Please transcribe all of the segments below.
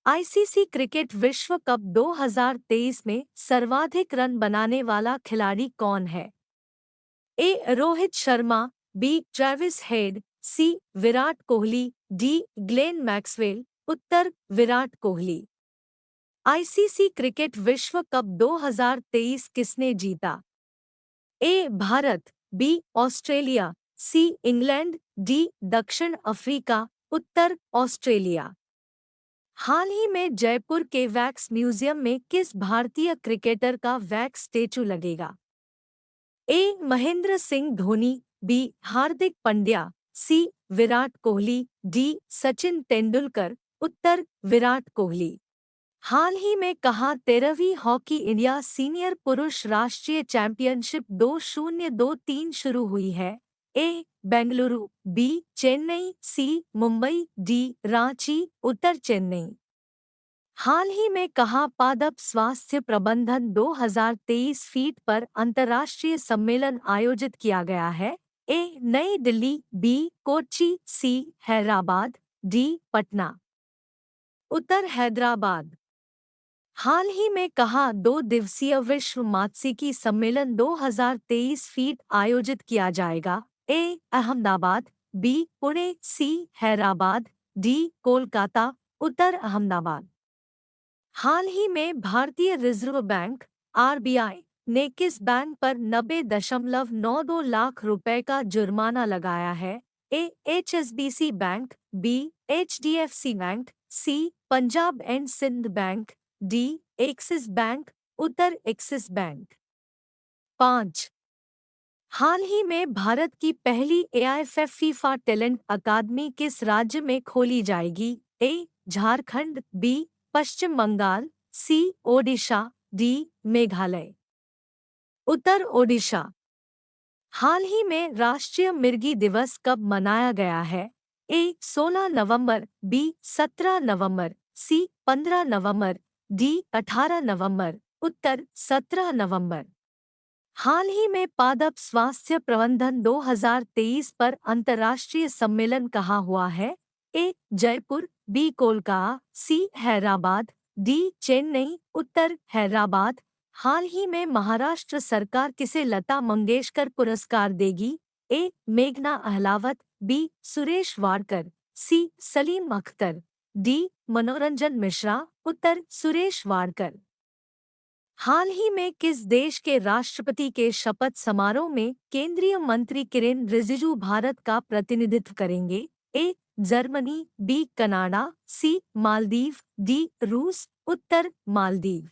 ICC cricket विश्व cup 2023 में सर्वाधिक रन बनाने वाला खिलाड़ी कौन है? A. Rohit Sharma, B. Travis Head, C. Virat Kohli, D. Glenn Maxwell. उत्तर विराट कोहली। आईसीसी क्रिकेट विश्व कप 2023 किसने जीता? A. Bharat, B. Australia, C. England, D. दक्षिण अफ्रीका। उत्तर ऑस्ट्रेलिया। हाल ही में जयपुर के वैक्स म्यूजियम में किस भारतीय क्रिकेटर का वैक्स स्टैचू लगेगा? ए. महेंद्र सिंह धोनी, बी. हार्दिक पंड्या, सी. विराट कोहली, डी. सचिन तेंदुलकर। उत्तर विराट कोहली। हाल ही में कहाँ 13वीं हॉकी इंडिया सीनियर पुरुष राष्ट्रीय चैंपियनशिप 2023 शुरू हुई है? ए. बेंगलुरु, बी. चेन्नई, सी. मुंबई, डी. रांची। उत्तर चेन्नई। हाल ही में कहाँ पादप स्वास्थ्य प्रबंधन 2023 फीट पर अंतर्राष्ट्रीय सम्मेलन आयोजित किया गया है? ए. नई दिल्ली, बी. कोच्चि, सी. हैदराबाद, डी. पटना। उत्तर हैदराबाद। हाल ही में कहाँ 2 दिवसीय विश्व मात्स्यिकी सम्मेलन 2023 फीट आयोजित किया जाएगा? ए. अहमदाबाद, बी. पुणे, सी. हैदराबाद, डी. कोलकाता। उत्तर अहमदाबाद। हाल ही में भारतीय रिजर्व बैंक आरबीआई ने किस बैंक पर 90.92 लाख रुपए का जुर्माना लगाया है? A. HSBC bank, B. HDFC bank, C. Punjab and Sindh bank, D. Axis bank. उत्तर एक्सिस बैंक। 5. हाल ही में भारत की पहली एआईएफएफ फीफा टैलेंट अकादमी किस राज्य में खोली जाएगी? ए. झारखंड, बी. पश्चिम बंगाल, सी. ओडिशा, डी. मेघालय। उत्तर ओडिशा। हाल ही में राष्ट्रीय मिर्गी दिवस कब मनाया गया है? ए. 16 नवंबर, बी. 17 नवंबर, सी. 15 नवंबर, डी. 18 नवंबर। उत्तर 17 नवंबर। हाल ही में पादप स्वास्थ्य प्रबंधन 2023 पर अंतर्राष्ट्रीय सम्मेलन कहाँ हुआ है? ए. जयपुर, बी. कोलकाता, सी. हैदराबाद, डी. चेन्नई। उत्तर हैदराबाद। हाल ही में महाराष्ट्र सरकार किसे लता मंगेशकर पुरस्कार देगी? ए. मेघना अहलावत, बी. सुरेश वाडकर, सी. सलीम अख्तर, डी. मनोरंजन मिश्रा। उत्तर सुरेश वाडकर। हाल ही में किस देश के राष्ट्रपति के शपथ समारोह में केंद्रीय मंत्री किरेन रिजिजू भारत का प्रतिनिधित्व करेंगे? A. Germany, B. Canada, C. Maldives, D. रूस। उत्तर मालदीव।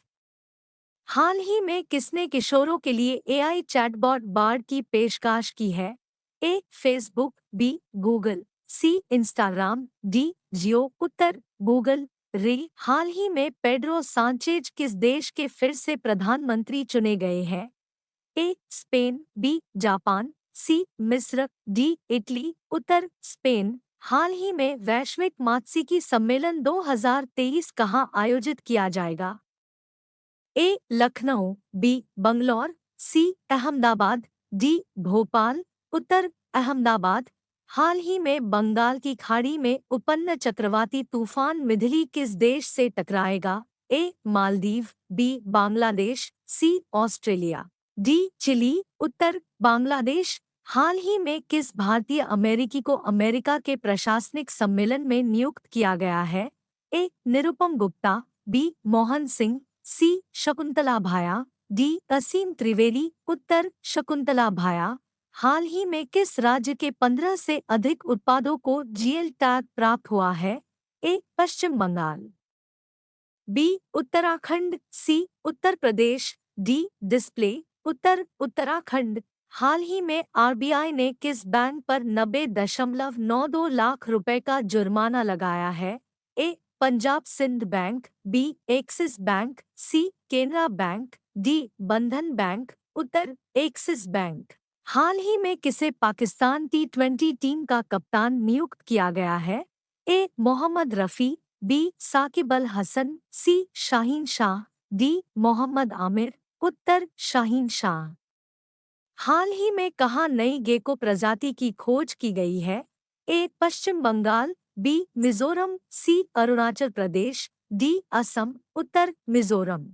हाल ही में किसने किशोरों के लिए एआई चैटबॉट बार्ड की पेशकश की है? A. Facebook, B. Google, C. Instagram, D. Jio. उत्तर गूगल। रे। हाल ही में पेड्रो सांचेज किस देश के फिर से प्रधानमंत्री चुने गए हैं? A. Spain, B. Japan, C. मिस्र, डी. इटली। उत्तर स्पेन। हाल ही में वैश्विक मात्स्यिकी सम्मेलन 2023 कहाँ आयोजित किया जाएगा? A. Lucknow, B. Bangalore, C. Ahmedabad, D. Bhopal. उत्तर अहमदाबाद। हाल ही में बंगाल की खाड़ी में उत्पन्न चक्रवाती तूफान मिधली किस देश से टकराएगा? A. Maldives, B. Bangladesh, C. Australia, D. Chile. उत्तर बांग्लादेश। हाल ही में किस भारतीय अमेरिकी को अमेरिका के प्रशासनिक सम्मेलन में नियुक्त किया गया है? ए. निरुपम गुप्ता, बी. मोहन सिंह, सी. शकुंतला भाया, डी. असीम त्रिवेदी। उत्तर शकुंतला भाया। हाल ही में किस राज्य के 15 से अधिक उत्पादों को जीएल टैग प्राप्त हुआ है? A. Paschim Bangal, B. Uttarakhand, C. Uttar Pradesh, D. Display. उत्तर उत्तराखंड। हाल ही में आरबीआई ने किस बैंक पर 90.92 लाख रुपए का जुर्माना लगाया है? A. Punjab Sindh bank, B. Axis bank, C. Canara bank, D. Bandhan bank. उत्तर एक्सिस बैंक। हाल ही में किसे पाकिस्तान टी20 टीम का कप्तान नियुक्त किया गया है? ए. मोहम्मद रफ़ी, बी. साकिब अल हसन, सी. शाहीन शाह, डी. मोहम्मद आमिर। उत्तर शाहीन शाह। हाल ही में कहाँ नई गेको प्रजाति की खोज की गई है? A. Paschim Bangal, B. Mizoram, C. Arunachal Pradesh, D Assam, उत्तर मिजोरम।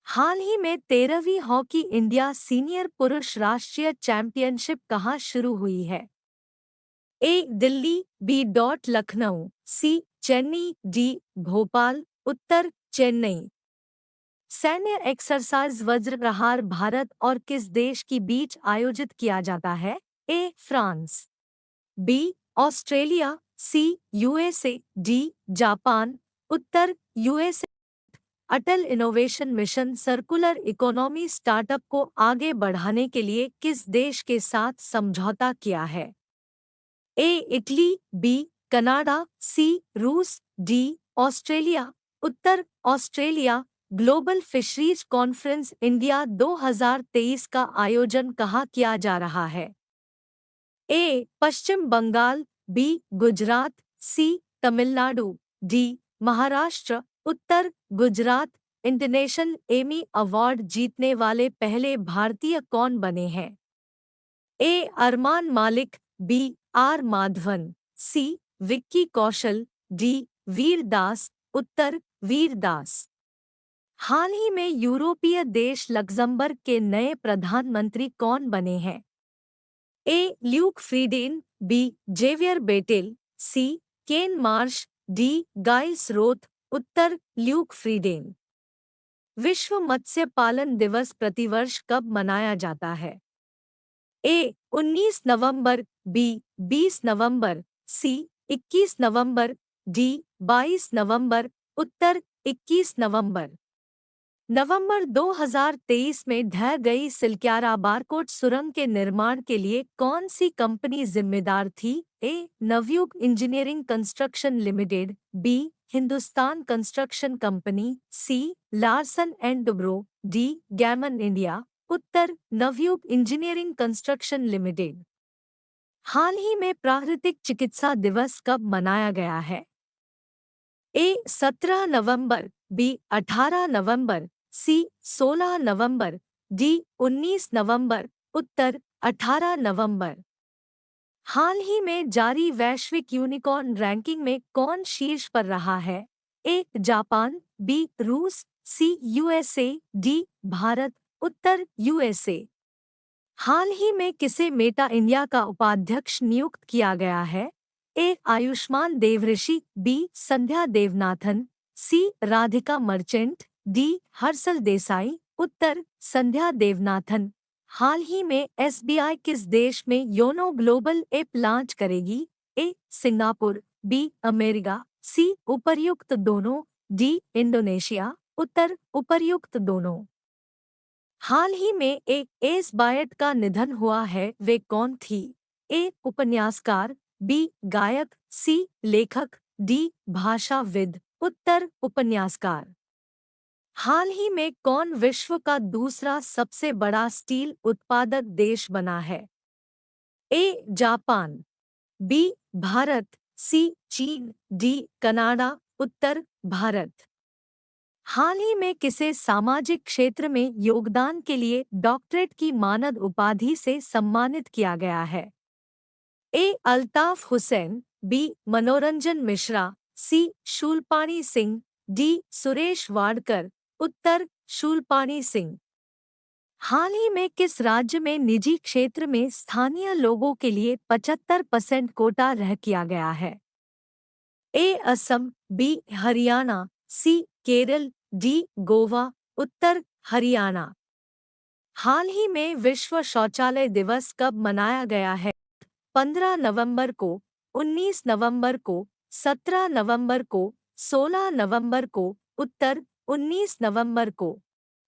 हाल ही में 13वीं हॉकी इंडिया सीनियर पुरुष राष्ट्रीय चैंपियनशिप कहाँ शुरू हुई है? ए दिल्ली, बी लखनऊ, सी चेन्नई, डी भोपाल, उत्तर चेन्नई। सैन्य एक्सरसाइज वज्र प्रहार भारत और किस देश के बीच आयोजित किया जाता है? A France, B Australia, C USA, D Japan, उत्तर USA. Atal innovation mission circular economy startup को आगे बढ़ाने के लिए किस देश के साथ समझौता किया है? A Italy, B Canada, C रूस, डी ऑस्ट्रेलिया, उत्तर Australia. Global fisheries conference India 2023 का आयोजन कहाँ किया जा रहा है? A Paschim Bangal, B Gujarat, C Tamil Nadu, D Maharashtra, उत्तर गुजरात। इंटरनेशनल एमी अवार्ड जीतने वाले पहले भारतीय कौन बने हैं? A Armaan Malik, B R Madhavan, C Vicky Kaushal, D Vir Das, उत्तर वीर दास। हाल ही में यूरोपीय देश लक्ज़मबर्ग के नए प्रधानमंत्री कौन बने हैं? A Luc Frieden, B Xavier Bettel, C Ken Marsh, D Guys Roth, उत्तर ल्यूक फ्रीडेन। विश्व मत्स्य पालन दिवस प्रतिवर्ष कब मनाया जाता है? ए 19 नवंबर, बी 20 नवंबर, सी 21 नवंबर, डी 22 नवंबर, उत्तर 21 नवंबर। नवंबर 2023 में ढह गई सिलक्यारा बारकोट सुरंग के निर्माण के लिए कौन सी कंपनी जिम्मेदार थी? A Navayuga engineering construction limited, B Hindustan construction company, C Larsen and Toubro, D Gammon India, उत्तर नवयुग इंजीनियरिंग कंस्ट्रक्शन लिमिटेड। हाल ही में प्राकृतिक चिकित्सा दिवस कब मनाया गया है? ए 17 नवंबर, बी 18 नवंबर, सी 16 नवंबर, डी 19 नवंबर, उत्तर 18 नवंबर। हाल ही में जारी वैश्विक यूनिकॉर्न रैंकिंग में कौन शीर्ष पर रहा है? ए जापान, बी रूस, सी यूएसए, डी भारत, उत्तर यूएसए। हाल ही में किसे मेटा इंडिया का उपाध्यक्ष नियुक्त किया गया है? ए आयुष्मान देवऋषि, बी संध्या देवनाथन, सी राधिका मर्चेंट, डी हर्षल देसाई, उत्तर संध्या देवनाथन। हाल ही में एसबीआई किस देश में योनो ग्लोबल ऐप लॉन्च करेगी? ए सिंगापुर, बी अमेरिका, सी उपर्युक्त दोनों, डी इंडोनेशिया, उत्तर उपर्युक्त दोनों। हाल ही में एक एस बायट का निधन हुआ है, वे कौन थी? ए उपन्यासकार, बी गायक, सी लेखक, डी भाषाविद, उत्तर उपन्यासकार। हाल ही में कौन विश्व का दूसरा सबसे बड़ा स्टील उत्पादक देश बना है? ए जापान, बी भारत, सी चीन, डी कनाडा, उत्तर भारत। हाल ही में किसे सामाजिक क्षेत्र में योगदान के लिए डॉक्टरेट की मानद उपाधि से सम्मानित किया गया है? ए अल्ताफ हुसैन, बी मनोरंजन मिश्रा, सी शूलपाणी सिंह, डी सुरेश वाडकर, उत्तर शूलपाणी सिंह। हाल ही में किस राज्य में निजी क्षेत्र में स्थानीय लोगों के लिए 75% कोटा रह किया गया है? ए असम, बी हरियाणा, सी केरल, डी गोवा, उत्तर हरियाणा। हाल ही में विश्व शौचालय दिवस कब मनाया गया है? 15 नवंबर को, 19 नवंबर को, 17 नवंबर को, 16 नवंबर को, उत्तर 19 नवंबर को।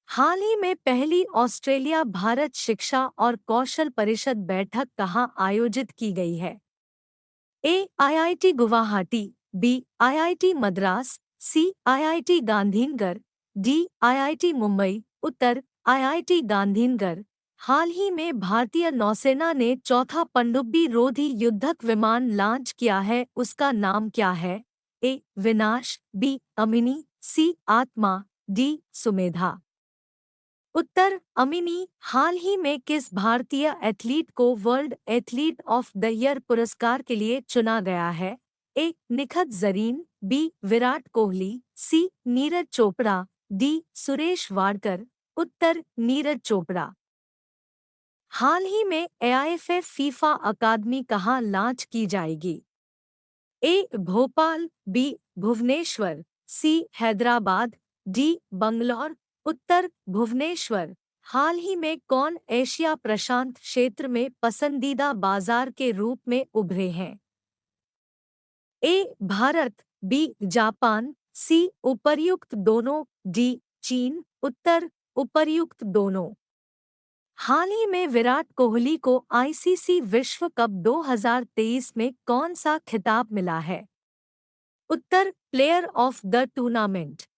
हाल ही में पहली ऑस्ट्रेलिया भारत शिक्षा और कौशल परिषद बैठक कहाँ आयोजित की गई है? A IIT Guwahati, B IIT Madras, C IIT Gandhinagar, D IIT Mumbai, उत्तर आईआईटी गांधीनगर। हाल ही में भारतीय नौसेना ने चौथा पनडुब्बी रोधी युद्धक विमान लॉन्च किया है, उसका नाम क्या है? ए विनाश, बी अमिनी, सी आत्मा, डी सुमेधा, उत्तर अमिनी। हाल ही में किस भारतीय एथलीट को world athlete of the year पुरस्कार के लिए चुना गया है? ए निखत जरीन, बी विराट कोहली, सी नीरज चोपड़ा, डी सुरेश वाडकर। उत्तर नीरज चोपड़ा। हाल ही में एआईएफएफ फीफा अकादमी कहाँ लॉन्च की जाएगी? ए भोपाल, बी भुवनेश्वर, सी हैदराबाद, डी बंगलौर। उत्तर भुवनेश्वर। हाल ही में कौन एशिया प्रशांत क्षेत्र में पसंदीदा बाजार के रूप में उभरे हैं? ए भारत, बी जापान, सी उपर्युक्त दोनों, डी चीन। उत्तर उपर्युक्त दोनों। हाल ही में विराट कोहली को आईसीसी विश्व कप 2023 में कौन सा खिताब मिला है? उत्तर प्लेयर ऑफ द टूर्नामेंट।